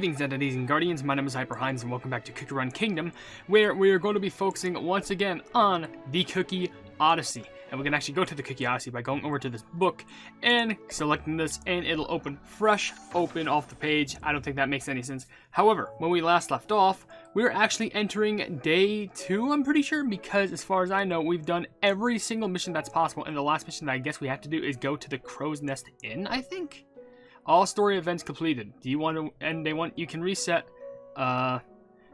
Greetings, entities and guardians. My name is HyperHimes, and welcome back to Cookie Run Kingdom, where we are going to be focusing once again on the Cookie Odyssey. And we can actually go to the Cookie Odyssey by going over to this book and selecting this, and it'll open fresh, open off the page. I don't think that makes any sense. However, when we last left off, we were actually entering day 2, I'm pretty sure, because as far as I know, we've done every single mission that's possible, and the last mission that I guess we have to do is go to the Crow's Nest Inn, I think? All story events completed. Do you want to end day 1? You can reset.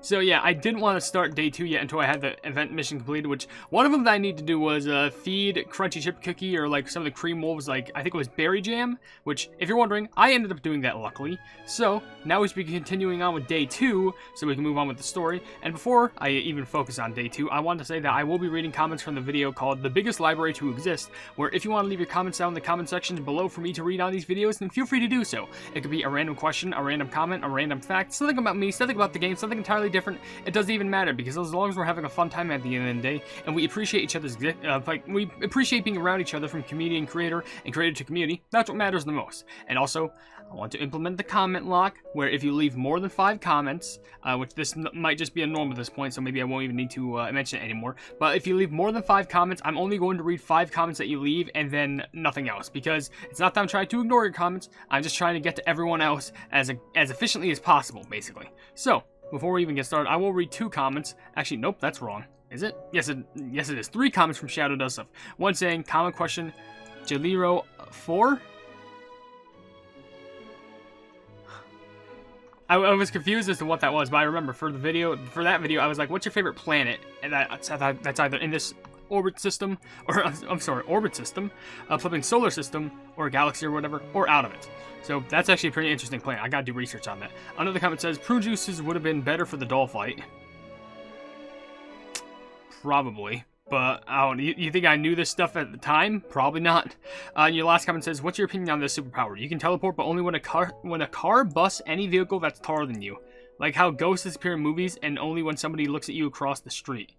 So yeah, I didn't want to start day 2 yet until I had the event mission completed, which one of them that I need to do was feed Crunchy Chip Cookie or like some of the Cream Wolves, like I think it was Berry Jam, which if you're wondering, I ended up doing that luckily. So now we should be continuing on with day 2 so we can move on with the story. And before I even focus on day 2, I wanted to say that I will be reading comments from the video called The Biggest Library to Exist, where if you want to leave your comments down in the comment section below for me to read on these videos, then feel free to do so. It could be a random question, a random comment, a random fact, something about me, something about the game, something entirely different. It doesn't even matter, because as long as we're having a fun time at the end of the day, and we appreciate each other's, we appreciate being around each other from community and creator to community, that's what matters the most. And also, I want to implement the comment lock, where if you leave more than 5 comments, which this might just be a norm at this point, so maybe I won't even need to mention it anymore, but if you leave more than 5 comments, I'm only going to read 5 comments that you leave, and then nothing else, because it's not that I'm trying to ignore your comments, I'm just trying to get to everyone else as efficiently as possible, basically. So, before we even get started, I will read 2 comments. Actually, nope, that's wrong. Is it? Yes, it is. 3 comments from Shadow Does Stuff. One saying, common question, Jaliro 4? I was confused as to what that was, but I remember for that video, I was like, what's your favorite planet? And that's either in this orbit system, or I'm sorry, orbit system, flipping solar system, or galaxy or whatever, or out of it. So that's actually a pretty interesting plan. I gotta do research on that. Another comment says, prune juices would have been better for the doll fight. Probably. But, I don't know, you think I knew this stuff at the time? Probably not. Your last comment says, what's your opinion on this superpower? You can teleport, but only when a car busts any vehicle that's taller than you. Like how ghosts disappear in movies, and only when somebody looks at you across the street.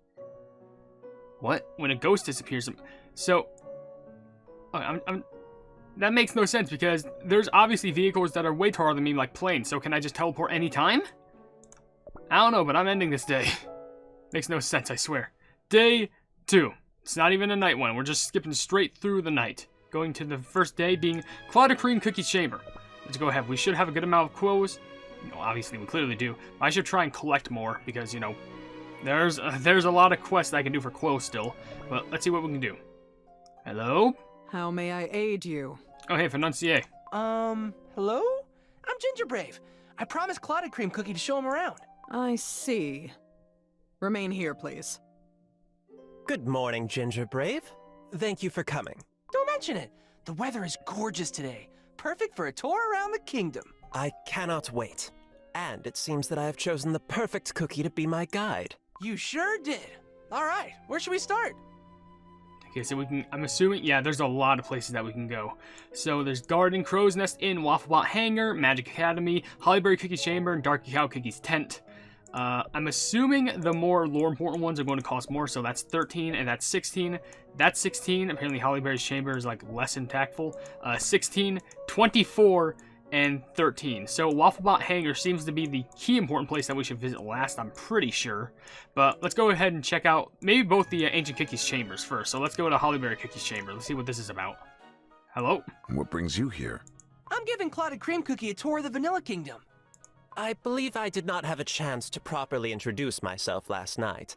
What? When a ghost disappears? So, that makes no sense, because there's obviously vehicles that are way taller than me, like planes, so can I just teleport anytime? I don't know, but I'm ending this day. Makes no sense, I swear. Day 2. It's not even a night one, we're just skipping straight through the night. Going to the first day being Clotted Cream Cookie Chamber. Let's go ahead. We should have a good amount of quos. You know, obviously, we clearly do. I should try and collect more, because, you know, there's a lot of quests I can do for quos still. But let's see what we can do. Hello? How may I aid you? Oh, hey, Financier. Hello? I'm Ginger Brave. I promised Clotted Cream Cookie to show him around. I see. Remain here, please. Good morning, Ginger Brave. Thank you for coming. Don't mention it. The weather is gorgeous today. Perfect for a tour around the kingdom. I cannot wait. And it seems that I have chosen the perfect cookie to be my guide. You sure did. All right, where should we start? Okay, so we can, I'm assuming, yeah, there's a lot of places that we can go. So there's Garden, Crow's Nest Inn, Waffle Bot Hanger, Magic Academy, Hollyberry Cookie Chamber, and Dark Cacao Cookie's Tent. I'm assuming the more lore important ones are going to cost more, so that's 13 and that's 16. That's 16. Apparently Hollyberry's Chamber is like less impactful. 16, 24, and 13. So Waffle Bot Hanger seems to be the key important place that we should visit last, I'm pretty sure. But let's go ahead and check out maybe both the Ancient Cookies Chambers first. So let's go to Hollyberry Cookies Chamber. Let's see what this is about. Hello? What brings you here? I'm giving Clotted Cream Cookie a tour of the Vanilla Kingdom. I believe I did not have a chance to properly introduce myself last night.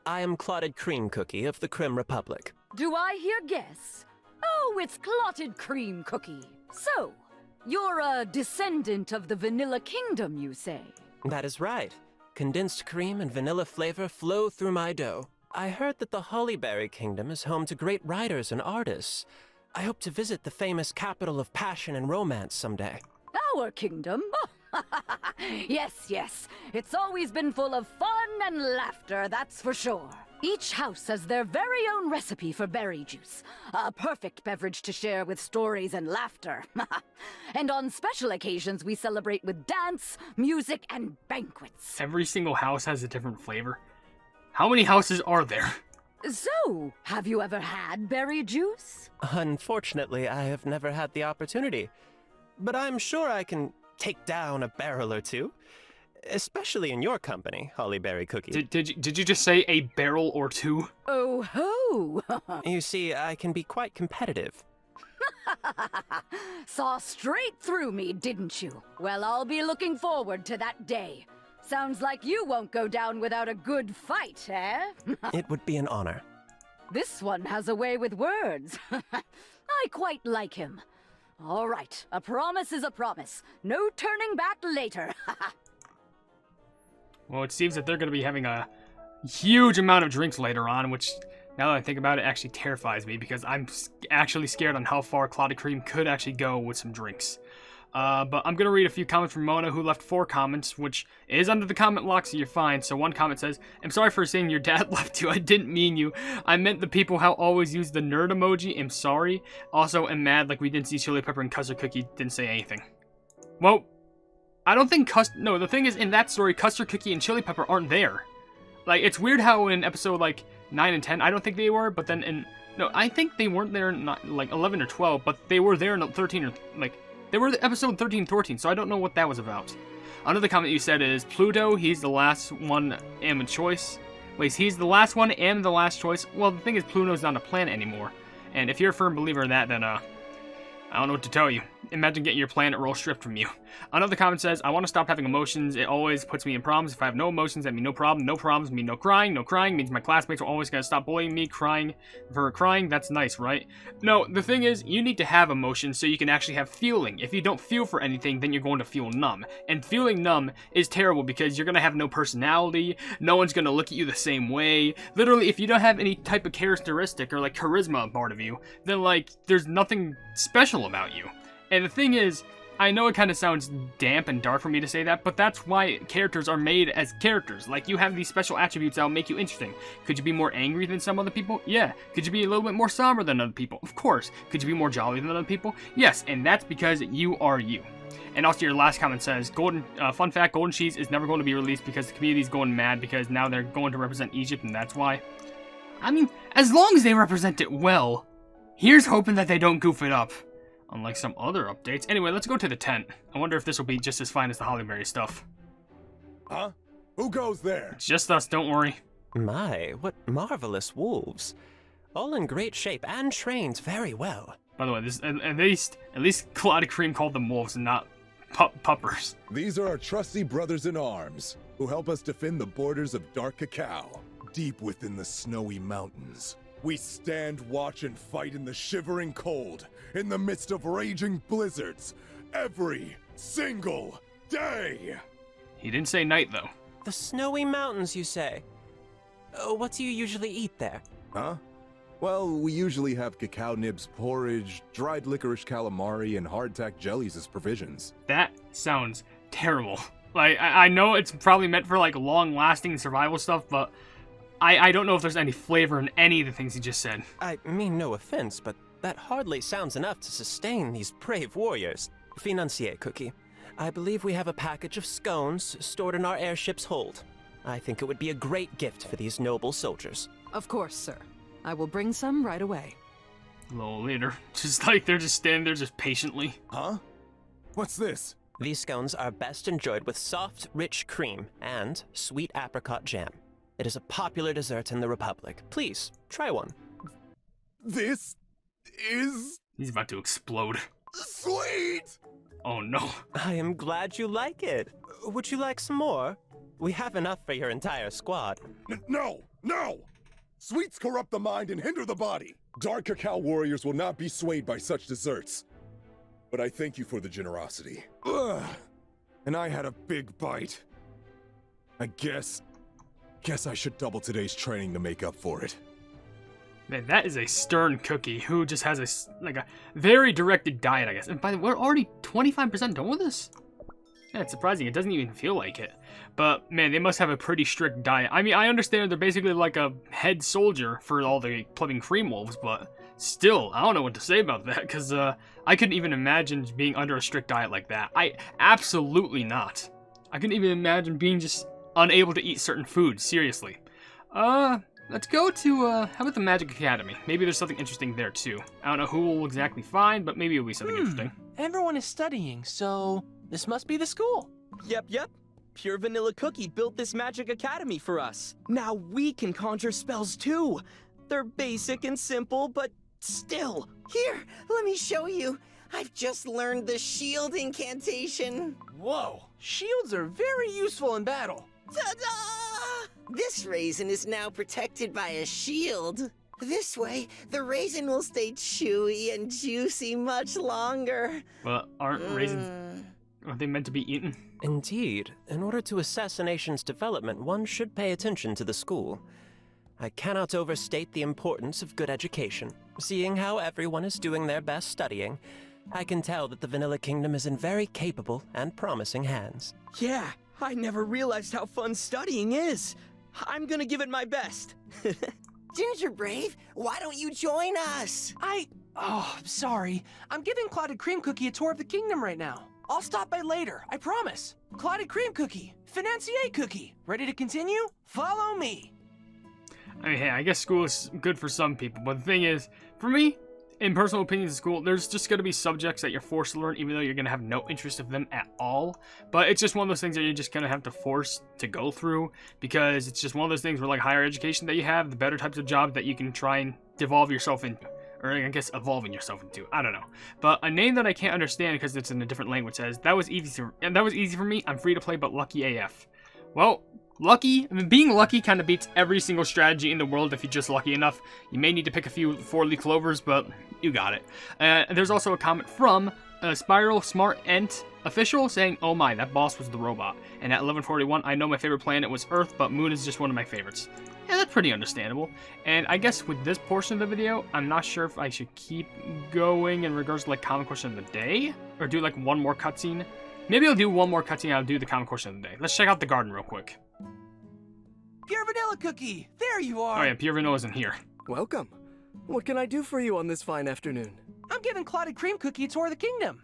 I am Clotted Cream Cookie of the Crim Republic. Do I hear guess? Oh, it's Clotted Cream Cookie. So, you're a descendant of the Vanilla Kingdom, you say? That is right. Condensed cream and vanilla flavor flow through my dough. I heard that the Hollyberry Kingdom is home to great writers and artists. I hope to visit the famous capital of passion and romance someday. Our kingdom? Yes. It's always been full of fun and laughter, that's for sure. Each house has their very own recipe for berry juice. A perfect beverage to share with stories and laughter. And on special occasions, we celebrate with dance, music, and banquets. Every single house has a different flavor. How many houses are there? So, have you ever had berry juice? Unfortunately, I have never had the opportunity. But I'm sure I can take down a barrel or two. Especially in your company, Hollyberry Cookie. Did you just say a barrel or two? Oh ho! You see, I can be quite competitive. Saw straight through me, didn't you? Well, I'll be looking forward to that day. Sounds like you won't go down without a good fight, eh? It would be an honor. This one has a way with words. I quite like him. All right, a promise is a promise. No turning back later. Well, it seems that they're going to be having a huge amount of drinks later on, which, now that I think about it, actually terrifies me because I'm actually scared on how far Clotted Cream could actually go with some drinks. But I'm going to read a few comments from Mona, who left 4 comments, which is under the comment lock, so you're fine. So one comment says, I'm sorry for saying your dad left you. I didn't mean you. I meant the people how always use the nerd emoji. I'm sorry. Also, am mad like we didn't see Chili Pepper and Custard Cookie didn't say anything. Well, I don't think no, the thing is, in that story, Custard Cookie and Chili Pepper aren't there. Like, it's weird how in episode, like, 9 and 10, I don't think they were, but then in, no, I think they weren't there in, like, 11 or 12, but they were there in 13 or, like, they were episode 13 and 14, so I don't know what that was about. Another comment you said is, Pluto, he's the last one and choice. Wait, he's the last one and the last choice? Well, the thing is, Pluto's not a planet anymore. And if you're a firm believer in that, then, I don't know what to tell you. Imagine getting your planet roll stripped from you. Another comment says, I want to stop having emotions. It always puts me in problems. If I have no emotions, that means no problem. No problems mean no crying. No crying means my classmates are always going to stop bullying me. Crying for crying, that's nice, right? No, the thing is, you need to have emotions so you can actually have feeling. If you don't feel for anything, then you're going to feel numb. And feeling numb is terrible because you're going to have no personality. No one's going to look at you the same way. Literally, if you don't have any type of characteristic or like charisma part of you, then like, there's nothing special about you. And the thing is, I know it kind of sounds damp and dark for me to say that, but that's why characters are made as characters. Like, you have these special attributes that will make you interesting. Could you be more angry than some other people? Yeah. Could you be a little bit more somber than other people? Of course. Could you be more jolly than other people? Yes, and that's because you are you. And also your last comment says, fun fact, Golden Cheese is never going to be released because the community's going mad because now they're going to represent Egypt, and that's why. I mean, as long as they represent it well, here's hoping that they don't goof it up. Unlike some other updates. Anyway, let's go to the tent. I wonder if this will be just as fine as the Hollyberry stuff. Huh? Who goes there? It's just us, don't worry. My, what marvelous wolves. All in great shape and trained very well. By the way, this at least Clotted Cream called them wolves and not puppers. These are our trusty brothers in arms, who help us defend the borders of dark Cacao, deep within the snowy mountains. We stand, watch, and fight in the shivering cold, in the midst of raging blizzards, every single day! He didn't say night, though. The snowy mountains, you say? What do you usually eat there? Huh? Well, we usually have cacao nibs porridge, dried licorice calamari, and hardtack jellies as provisions. That sounds terrible. Like, I know it's probably meant for, like, long-lasting survival stuff, but I don't know if there's any flavor in any of the things he just said. I mean no offense, but that hardly sounds enough to sustain these brave warriors. Financier, Cookie. I believe we have a package of scones stored in our airship's hold. I think it would be a great gift for these noble soldiers. Of course, sir. I will bring some right away. A little later. Just like they're just standing there just patiently. Huh? What's this? These scones are best enjoyed with soft, rich cream and sweet apricot jam. It is a popular dessert in the Republic. Please, try one. This is... He's about to explode. sweet! Oh no. I am glad you like it. Would you like some more? We have enough for your entire squad. No! No! Sweets corrupt the mind and hinder the body. Dark Cacao warriors will not be swayed by such desserts. But I thank you for the generosity. Ugh. And I had a big bite. I guess I should double today's training to make up for it. Man, that is a stern cookie who just has a very directed diet, I guess. And by the way, we're already 25% done with this? Yeah, it's surprising. It doesn't even feel like it. But, man, they must have a pretty strict diet. I mean, I understand they're basically like a head soldier for all the plebeian cream wolves, but still, I don't know what to say about that, because I couldn't even imagine being under a strict diet like that. Absolutely not. I couldn't even imagine being just unable to eat certain foods, seriously. Let's go to, how about the Magic Academy? Maybe there's something interesting there, too. I don't know who will exactly find, but maybe it'll be something interesting. Everyone is studying, so This must be the school. Yep. Pure Vanilla Cookie built this magic academy for us. Now we can conjure spells too. They're basic and simple, but still. Here, let me show you. I've just learned the shield incantation. Whoa, shields are very useful in battle. Ta-da! This raisin is now protected by a shield. This way, the raisin will stay chewy and juicy much longer. Well, aren't raisins... Aren't they meant to be eaten? Indeed. In order to assess a nation's development, one should pay attention to the school. I cannot overstate the importance of good education. Seeing how everyone is doing their best studying, I can tell that the Vanilla Kingdom is in very capable and promising hands. Yeah, I never realized how fun studying is. I'm gonna give it my best. Ginger Brave, why don't you join us? I'm sorry. I'm giving Clotted Cream Cookie a tour of the kingdom right now. I'll stop by later, I promise. Clotted Cream Cookie, Financier Cookie. Ready to continue? Follow me. I mean, hey, I guess school is good for some people, but the thing is, for me, in personal opinions of school, there's just going to be subjects that you're forced to learn, even though you're going to have no interest of them at all. But it's just one of those things that you're just going to have to force to go through, because it's just one of those things where, like, higher education that you have, the better types of jobs that you can try and devolve yourself into. Or I guess evolving yourself into. I don't know. But a name that I can't understand because it's in a different language says, that was easy for me. I'm free to play, but lucky AF. Well, being lucky kind of beats every single strategy in the world if you're just lucky enough. You may need to pick a few 4-leaf clovers, but you got it. There's also a comment from Spiral Smart Ent official saying, oh my, that boss was the robot. And at 11:41, I know my favorite planet was Earth, but Moon is just one of my favorites. Yeah, that's pretty understandable. And I guess with this portion of the video, I'm not sure if I should keep going in regards to like common question of the day, or do like one more cutscene. Maybe I'll do one more cutscene and I'll do the common question of the day. Let's check out the garden real quick. Pure Vanilla Cookie, there you are. Oh yeah, Pure Vanilla isn't here. Welcome. What can I do for you on this fine afternoon? I'm giving Clotted Cream Cookie a tour of the kingdom.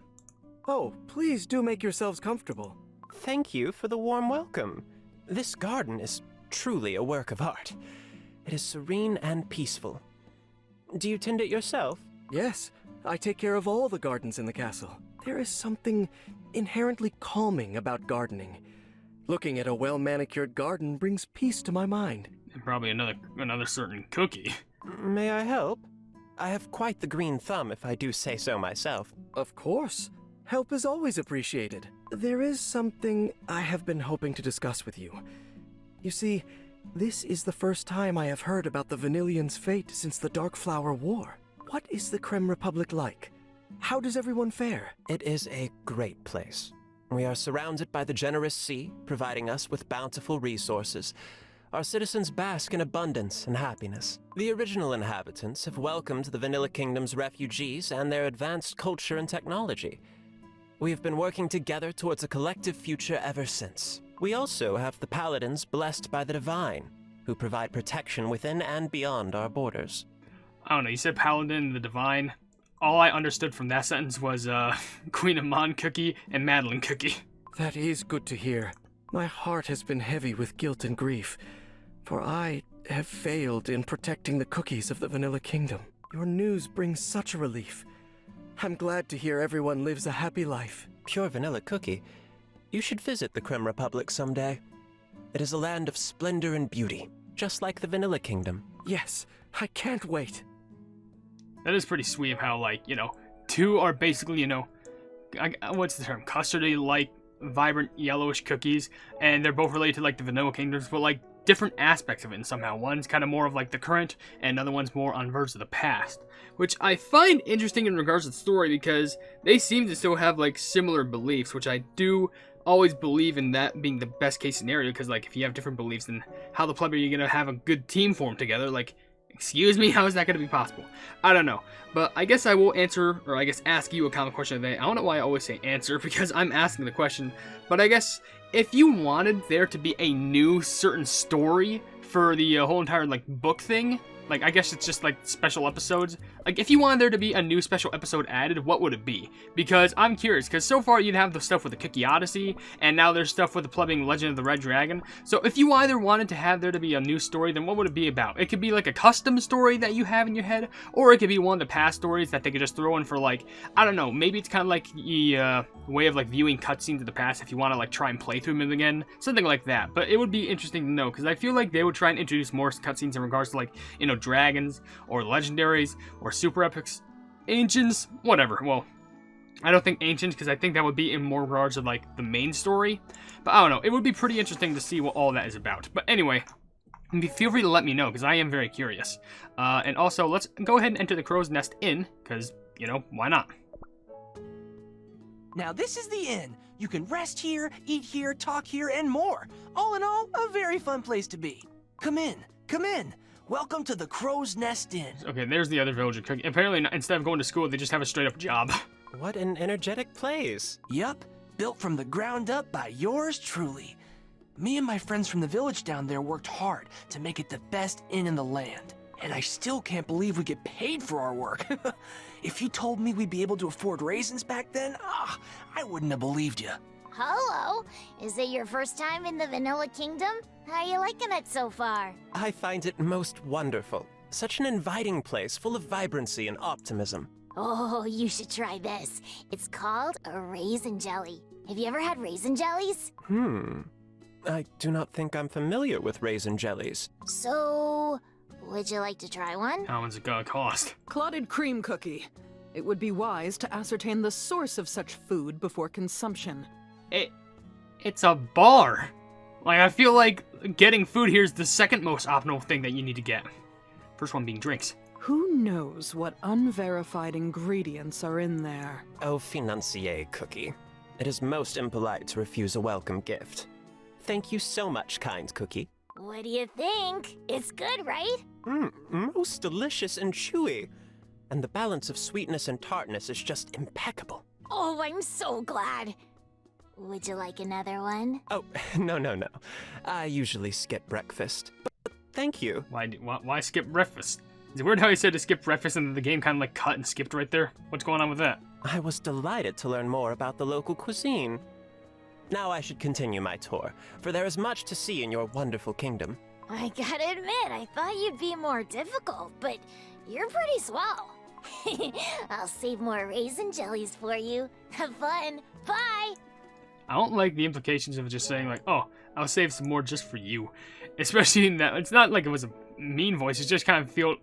Oh, please do make yourselves comfortable. Thank you for the warm welcome. This garden is truly a work of art. It is serene and peaceful. Do you tend it yourself? Yes, I take care of all the gardens in the castle. There is something inherently calming about gardening. Looking at a well-manicured garden brings peace to my mind. And probably another certain cookie. May I help? I have quite the green thumb, if I do say so myself. Of course. Help is always appreciated. There is something I have been hoping to discuss with you. You see, this is the first time I have heard about the Vanillians' fate since the Dark Flower War. What is the Creme Republic like? How does everyone fare? It is a great place. We are surrounded by the generous sea, providing us with bountiful resources. Our citizens bask in abundance and happiness. The original inhabitants have welcomed the Vanilla Kingdom's refugees and their advanced culture and technology. We have been working together towards a collective future ever since. We also have the paladins blessed by the divine, who provide protection within and beyond our borders. I don't know, you said paladin, the divine. All I understood from that sentence was Queen Amon Cookie and Madeline Cookie. That is good to hear. My heart has been heavy with guilt and grief, for I have failed in protecting the cookies of the Vanilla Kingdom. Your news brings such a relief. I'm glad to hear everyone lives a happy life. Pure Vanilla Cookie, you should visit the Creme Republic someday. It is a land of splendor and beauty, just like the Vanilla Kingdom. Yes, I can't wait. That is pretty sweet of how, like, you know, two are basically, you know, what's the term? Custardy-like, vibrant, yellowish cookies, and they're both related to, like, the Vanilla Kingdoms, but, like, different aspects of it somehow. One's kind of more of, like, the current, and another one's more on verge of the past. Which I find interesting in regards to the story, because they seem to still have, like, similar beliefs, which I do always believe in that being the best case scenario, because, like, if you have different beliefs, then how the pleb are you going to have a good team form together? Like, excuse me, how is that going to be possible? I don't know. But I guess I will answer, or I guess ask you a common question of the day. I don't know why I always say answer, because I'm asking the question. But I guess if you wanted there to be a new certain story for the whole entire, like, book thing, like, I guess it's just, like, special episodes. Like, if you wanted there to be a new special episode added, what would it be? Because I'm curious, because so far you'd have the stuff with the Cookie Odyssey, and now there's stuff with the plumbing Legend of the Red Dragon. So if you either wanted to have there to be a new story, then what would it be about? It could be like a custom story that you have in your head, or it could be one of the past stories that they could just throw in for, like, I don't know, maybe it's kind of like the way of, like, viewing cutscenes of the past if you want to, like, try and play through them again, something like that. But it would be interesting to know, because I feel like they would try and introduce more cutscenes in regards to, like, you know, dragons, or legendaries, or super epics, ancients, whatever. Well, I don't think ancients, because I think that would be in more regards to, like, the main story. But I don't know, it would be pretty interesting to see what all that is about. But anyway, feel free to let me know, because I am very curious. And also, let's go ahead and enter the Crow's Nest Inn, because, you know, why not? Now this is the inn. You can rest here, eat here, talk here, and more. All in all, a very fun place to be. Come in, come in. Welcome to the Crow's Nest Inn. Okay, there's the other villager cookie. Apparently, instead of going to school, they just have a straight-up job. What an energetic place. Yup, built from the ground up by yours truly. Me and my friends from the village down there worked hard to make it the best inn in the land. And I still can't believe we get paid for our work. If you told me we'd be able to afford raisins back then, I wouldn't have believed you. Hello, is it your first time in the Vanilla Kingdom? How are you liking it so far? I find it most wonderful. Such an inviting place full of vibrancy and optimism. Oh, you should try this. It's called a raisin jelly. Have you ever had raisin jellies? I do not think I'm familiar with raisin jellies. So, would you like to try one? How much is it gonna cost? Clotted cream cookie. It would be wise to ascertain the source of such food before consumption. It's a bar. Like, I feel like getting food here is the second most optimal thing that you need to get. First one being drinks. Who knows what unverified ingredients are in there? Oh, financier cookie. It is most impolite to refuse a welcome gift. Thank you so much, kind cookie. What do you think? It's good, right? Most delicious and chewy. And the balance of sweetness and tartness is just impeccable. Oh, I'm so glad. Would you like another one? Oh, no. I usually skip breakfast. But thank you. Why skip breakfast? Is it weird how he said to skip breakfast and then the game kind of like cut and skipped right there? What's going on with that? I was delighted to learn more about the local cuisine. Now I should continue my tour, for there is much to see in your wonderful kingdom. I gotta admit, I thought you'd be more difficult, but you're pretty swell. I'll save more raisin jellies for you. Have fun. Bye! I don't like the implications of just saying like, oh, I'll save some more just for you. Especially in that, it's not like it was a mean voice, it's just kind of feel,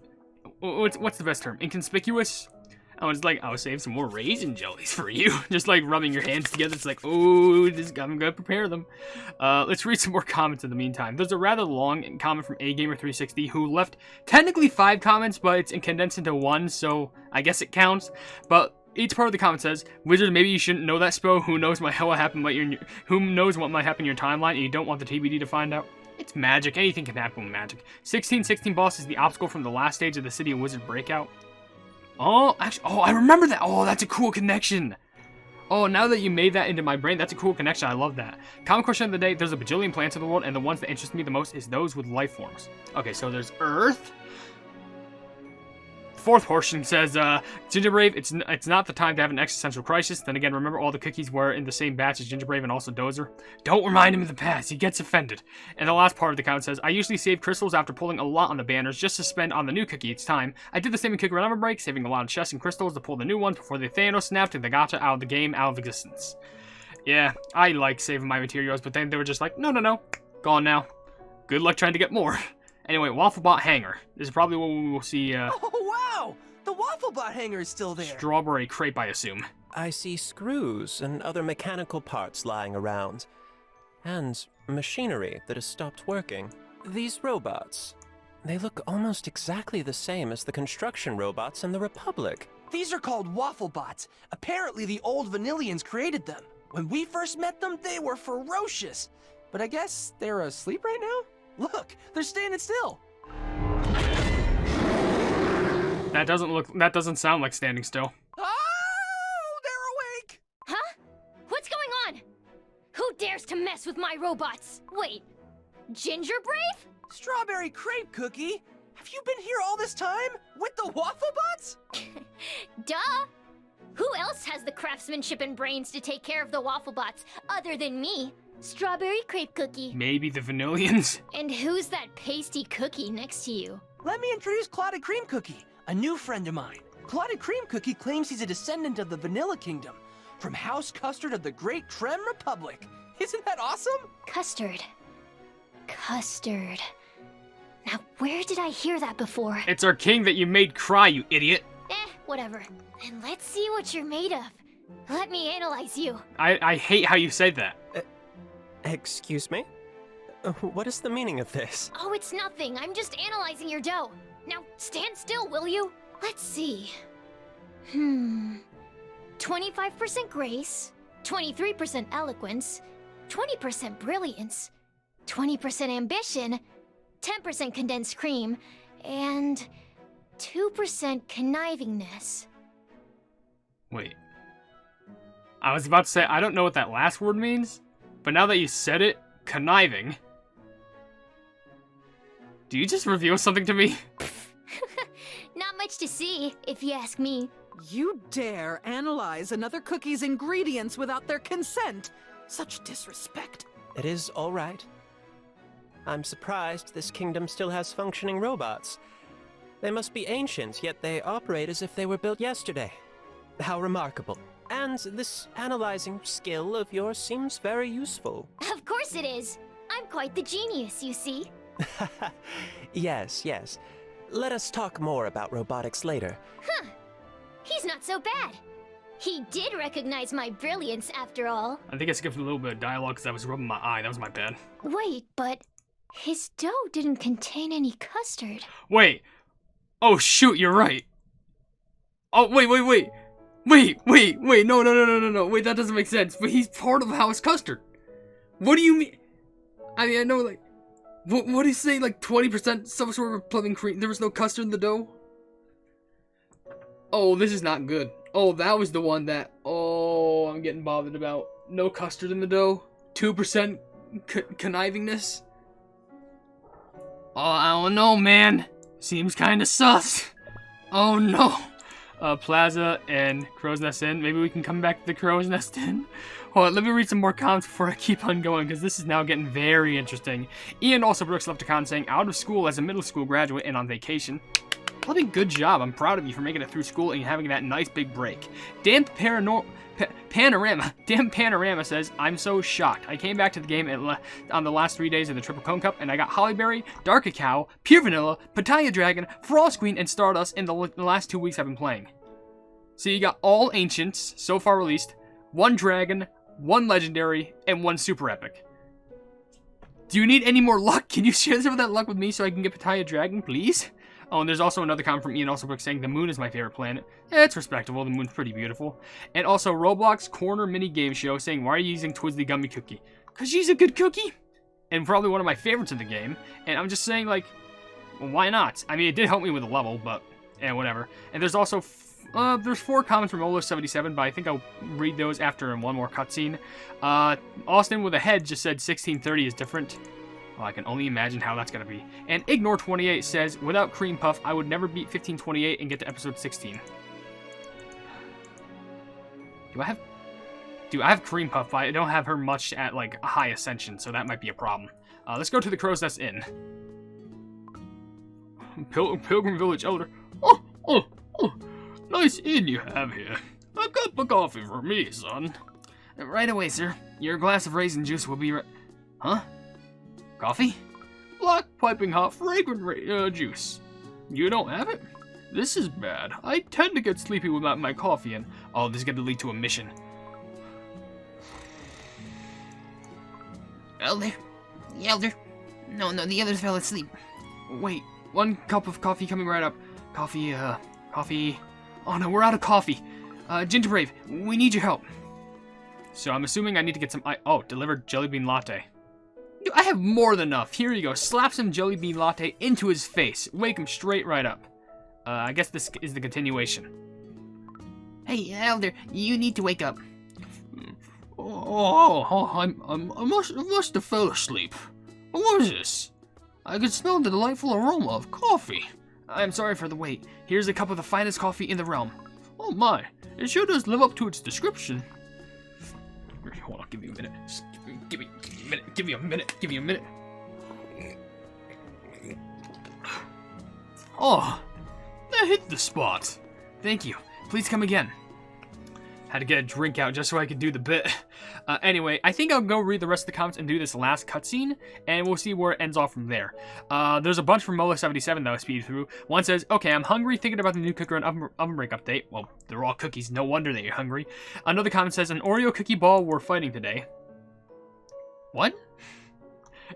what's the best term? Inconspicuous? I was like, I'll save some more raisin jellies for you. Just like rubbing your hands together. It's like, oh, I'm gonna prepare them. Let's read some more comments in the meantime. There's a rather long comment from AGamer360 who left technically 5 comments, but it's condensed into 1, so I guess it counts. But each part of the comment says, Wizard, maybe you shouldn't know that spell. Who knows what might happen in your timeline, and you don't want the TBD to find out. It's magic. Anything can happen with magic. 1616 boss is the obstacle from the last stage of the City of Wizard Breakout. Oh, actually, I remember that. Oh, that's a cool connection. Oh, now that you made that into my brain, that's a cool connection. I love that. Common question of the day, there's a bajillion plants in the world, and the ones that interest me the most is those with life forms. Okay, so there's Earth. Fourth portion says, Gingerbrave, it's not the time to have an existential crisis. Then again, remember all the cookies were in the same batch as Gingerbrave and also Dozer? Don't remind him of the past, he gets offended. And the last part of the count says, I usually save crystals after pulling a lot on the banners just to spend on the new cookie each time. I did the same in Cookie Run OvenBreak, saving a lot of chests and crystals to pull the new ones before the Thanos snapped and they got out of the game, out of existence. Yeah, I like saving my materials, but then they were just like, no, gone now. Good luck trying to get more. Anyway, Waffle Bot Hanger. This is probably what we will see, Oh, wow! The Waffle Bot Hanger is still there! Strawberry crepe, I assume. I see screws and other mechanical parts lying around. And machinery that has stopped working. These robots, they look almost exactly the same as the construction robots in the Republic. These are called Waffle Bots. Apparently the old Vanillians created them. When we first met them, they were ferocious. But I guess they're asleep right now? Look, they're standing still. That doesn't sound like standing still. Oh, they're awake! Huh? What's going on? Who dares to mess with my robots? Wait, Gingerbrave? Strawberry crepe cookie? I Have you been here all this time? With the Waffle Bots? Duh! Who else has the craftsmanship and brains to take care of the Waffle Bots other than me? Strawberry crepe cookie. Maybe the Vanillians? And who's that pasty cookie next to you? Let me introduce Clotted Cream Cookie, a new friend of mine. Clotted Cream Cookie claims he's a descendant of the Vanilla Kingdom, from House Custard of the Great Creme Republic. Isn't that awesome? Custard. Custard. Now, where did I hear that before? It's our king that you made cry, you idiot. Whatever. And let's see what you're made of. Let me analyze you. I hate how you said that. Excuse me? What is the meaning of this? Oh, it's nothing. I'm just analyzing your dough. Now, stand still, will you? Let's see. 25% grace, 23% eloquence, 20% brilliance, 20% ambition, 10% condensed cream, and 2% connivingness. Wait. I was about to say, I don't know what that last word means, but now that you said it, conniving. Do you just reveal something to me? Not much to see, if you ask me. You dare analyze another cookie's ingredients without their consent? Such disrespect. It is all right. I'm surprised this kingdom still has functioning robots. They must be ancient, yet they operate as if they were built yesterday. How remarkable. And this analyzing skill of yours seems very useful. Of course it is. I'm quite the genius, you see. Yes. Let us talk more about robotics later. Huh. He's not so bad. He did recognize my brilliance, after all. I think I skipped a little bit of dialogue because I was rubbing my eye. That was my bad. Wait, but his dough didn't contain any custard. Wait. Oh, shoot, you're right. Oh, wait. Wait, no. Wait, that doesn't make sense. But he's part of House Custard. What do you mean? I mean, I know, like, what do you say, like, 20% some sort of plumbing cream? There was no custard in the dough? Oh, this is not good. Oh, that was the one that, oh, I'm getting bothered about. No custard in the dough? 2% connivingness? Oh, I don't know, man. Seems kinda sus. Oh, no. Plaza and Crow's Nest Inn. Maybe we can come back to the Crow's Nest Inn. Hold on, let me read some more comments before I keep on going, because this is now getting very interesting. Ian also Brooks left a comment saying, out of school as a middle school graduate and on vacation. Well, good job. I'm proud of you for making it through school and having that nice big break. Damn Panorama says, I'm so shocked. I came back to the game on the last 3 days of the Triple Cone Cup, and I got Hollyberry, Dark Cacao, Pure Vanilla, Pitaya Dragon, Frost Queen, and Stardust in the last 2 weeks I've been playing. So you got all Ancients so far released, 1 Dragon, 1 Legendary, and 1 Super Epic. Do you need any more luck? Can you share some of that luck with me so I can get Pitaya Dragon, please? Oh, and there's also another comment from Ian Alsobrooks saying the moon is my favorite planet. It's respectable. The moon's pretty beautiful. And also Roblox Corner Mini Game Show saying, why are you using Twizzly Gummy Cookie? Because she's a good cookie. And probably one of my favorites in the game. And I'm just saying, like, well, why not? I mean, it did help me with the level, but, whatever. And there's also, there's 4 comments from Olo77, but I think I'll read those after one more cutscene. Austin with a head just said 1630 is different. Well, I can only imagine how that's going to be. And Ignore28 says, without Cream Puff, I would never beat 1528 and get to episode 16. Do I have Cream Puff, but I don't have her much at, like, a high ascension, so that might be a problem. Let's go to the Crow's Nest Inn. Pilgrim Village Elder. Oh, nice inn you have here. A cup of coffee for me, son. Right away, sir. Your glass of raisin juice will be Huh? Coffee? Black, piping hot, fragrant juice. You don't have it? This is bad. I tend to get sleepy without my coffee, and oh, this is going to lead to a mission. Elder? No, the others fell asleep. Wait, 1 cup of coffee coming right up. Coffee. Oh no, we're out of coffee. Ginger Brave, we need your help. So I'm assuming I need to get some delivered jelly bean latte. I have more than enough. Here you go. Slap some jelly bean latte into his face. Wake him straight right up. I guess this is the continuation. Hey, Elder, you need to wake up. I must have fell asleep. What was this? I could smell the delightful aroma of coffee. I'm sorry for the wait. Here's a cup of the finest coffee in the realm. Oh my, it sure does live up to its description. Hold on, give me a minute. Just give me a minute. Give me a minute. Oh, that hit the spot. Thank you. Please come again. Had to get a drink out just so I could do the bit. Anyway, I think I'll go read the rest of the comments and do this last cutscene, and we'll see where it ends off from there. There's a bunch from Mola77 that I speed through. One says, okay, I'm hungry, thinking about the new Cooker and OvenBreak update. Well, they're all cookies, no wonder that you're hungry. Another comment says, an Oreo cookie ball we're fighting today. What?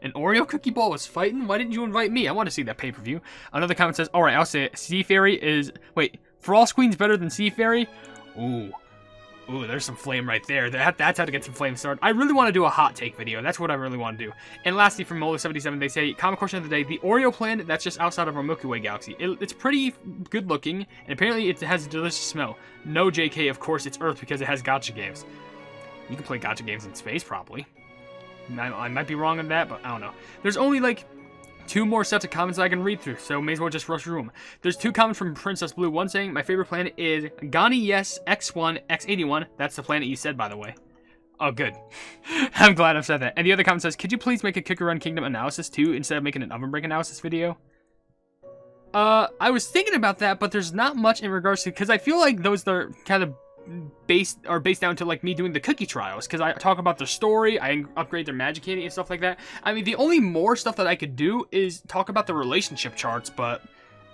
An Oreo cookie ball was fighting? Why didn't you invite me? I want to see that pay-per-view. Another comment says, alright, I'll say it. Sea Fairy is... Wait, Frost Queen's better than Sea Fairy? Ooh. Ooh, there's some flame right there. That's how to get some flame started. I really want to do a hot take video. That's what I really want to do. And lastly, from Mola77, they say, common question of the day, the Oreo planet that's just outside of our Milky Way galaxy. It's pretty good looking, and apparently it has a delicious smell. No JK, of course, it's Earth because it has gacha games. You can play gacha games in space, probably. I might be wrong on that, but I don't know. There's only, like, 2 more sets of comments I can read through, so may as well just rush through them. There's 2 comments from Princess Blue. One saying, my favorite planet is Ghani Yes X1 X81. That's the planet you said, by the way. Oh, good. I'm glad I've said that. And the other comment says, could you please make a Cooker Run Kingdom analysis too, instead of making an OvenBreak analysis video? I was thinking about that, but there's not much in regards to, because I feel like those are kind of based down to like me doing the cookie trials, because I talk about the story, I upgrade their magic candy and stuff like that. I mean, the only more stuff that I could do is talk about the relationship charts, but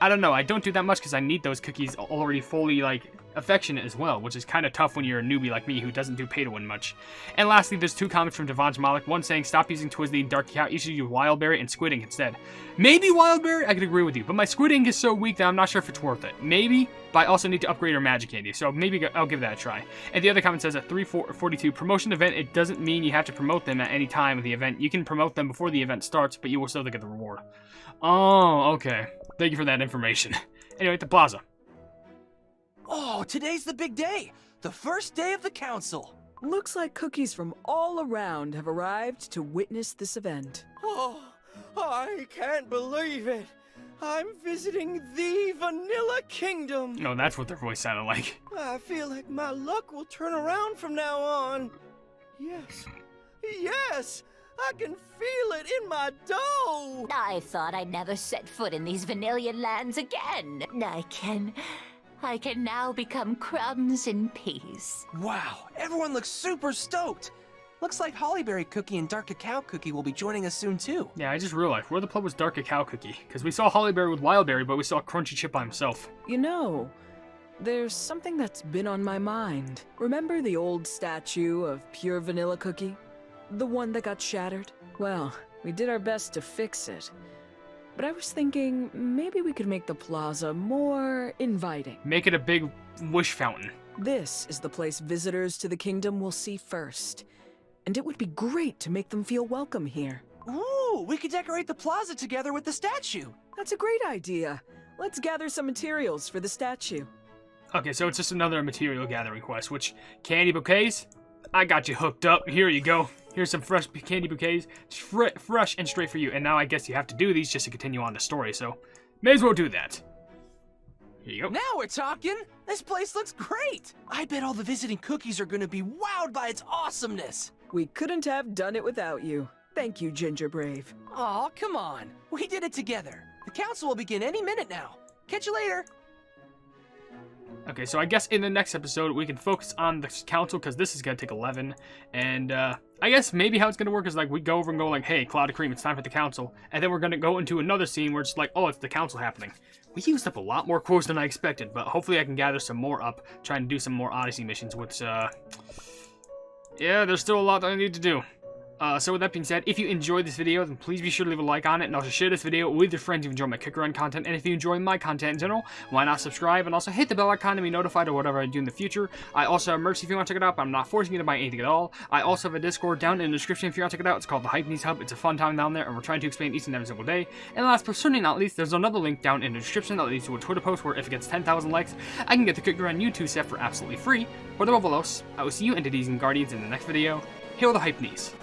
I don't know, I don't do that much because I need those cookies already fully like affectionate as well, which is kind of tough when you're a newbie like me who doesn't do pay to win much. And lastly, there's 2 comments from Devon Malik. One saying, stop using Twizzly and Dark Cacao, you should use Wildberry and Squid Ink instead. Maybe Wildberry, I could agree with you, but my Squid Ink is so weak that I'm not sure if it's worth it. Maybe, but I also need to upgrade our magic candy, so maybe I'll give that a try. And the other comment says at 342, promotion event, it doesn't mean you have to promote them at any time of the event. You can promote them before the event starts, but you will still get the reward. Oh, okay. Thank you for that information. Anyway, the Plaza. Oh, today's the big day! The first day of the council! Looks like cookies from all around have arrived to witness this event. Oh, I can't believe it! I'm visiting the Vanilla Kingdom! No, that's what their voice sounded like. I feel like my luck will turn around from now on. Yes! Yes! I can feel it in my dough! I thought I'd never set foot in these Vanillian lands again. I can now become crumbs in peace. Wow, everyone looks super stoked! Looks like Hollyberry Cookie and Dark Cacao Cookie will be joining us soon too. Yeah, I just realized, where the plug was Dark Cacao Cookie? Because we saw Hollyberry with Wildberry, but we saw Crunchy Chip by himself. You know, there's something that's been on my mind. Remember the old statue of pure vanilla cookie? The one that got shattered? Well, we did our best to fix it. But I was thinking, maybe we could make the plaza more inviting. Make it a big wish fountain. This is the place visitors to the kingdom will see first. And it would be great to make them feel welcome here. Ooh, we could decorate the plaza together with the statue. That's a great idea. Let's gather some materials for the statue. Okay, so it's just another material gathering quest, which, candy bouquets? I got you hooked up. Here you go. Here's some fresh candy bouquets. Fresh and straight for you. And now I guess you have to do these just to continue on the story, so may as well do that. Here you go. Now we're talking! This place looks great! I bet all the visiting cookies are gonna be wowed by its awesomeness! We couldn't have done it without you. Thank you, Ginger Brave. Aw, come on. We did it together. The council will begin any minute now. Catch you later. Okay, so I guess in the next episode, we can focus on the council, because this is going to take 11. And I guess maybe how it's going to work is, like, we go over and go like, hey, Clotted Cream, it's time for the council. And then we're going to go into another scene where it's like, oh, it's the council happening. We used up a lot more quotes than I expected, but hopefully I can gather some more up, trying to do some more Odyssey missions, which, yeah, there's still a lot that I need to do. So with that being said, if you enjoyed this video, then please be sure to leave a like on it, and also share this video with your friends if you enjoy my Cooker Run content, and if you enjoy my content in general, why not subscribe, and also hit the bell icon to be notified of whatever I do in the future. I also have merch if you want to check it out, but I'm not forcing you to buy anything at all. I also have a Discord down in the description if you want to check it out. It's called the Hypenese Hub. It's a fun time down there, and we're trying to expand each and every single day. And last but certainly not least, there's another link down in the description that leads to a Twitter post where if it gets 10,000 likes, I can get the Cooker Run YouTube set for absolutely free. But above all else, I will see you entities and guardians in the next video. Hail the Hypenese.